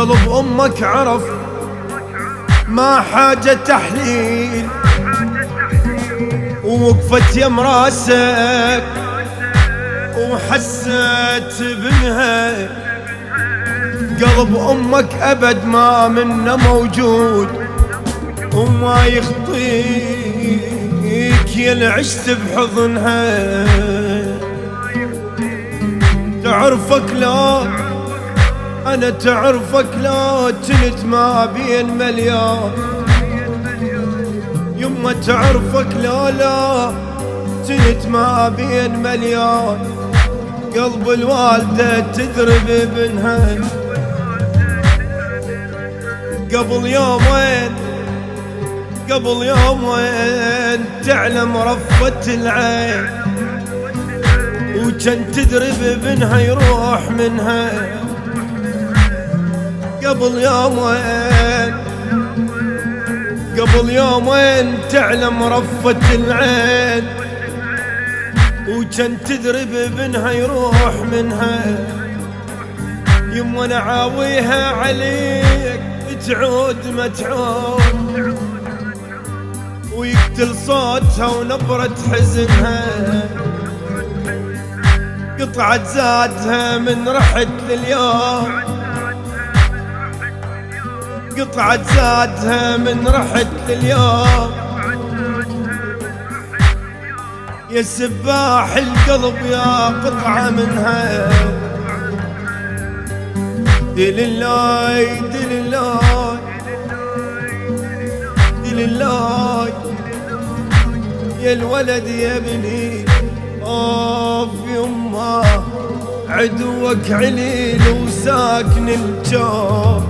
قلب أمك عرف ما حاجة تحليل، ووقفت يم راسك وحسيت بنها. قلب أمك أبد ما منه موجود وما يخطيك يا عشت بحضنها. تعرفك لا أنا تعرفك لا جنت ما بين مليان. يما تعرفك لا جنت ما بين مليان. قلب الوالدة تضرب ابنها قبل يومين تعلم رفة العين، وكان تدرب ابنها يروح منها. قبل يومين تعلم رفة العين، وكان تدرب ابنها يروح منها. يما نعاويها عليك تعود ما تعود، ويقتل صوتها ونبرة حزنها. قطعت زادها من رحت لليوم، قطعت زادها من رحت لليوم. يا سباح القلب يا قطعة منها. دليلاي دليلاي دليلاي يا الولد يا ابني. اوف يما عدوك عليل وساكن الجو.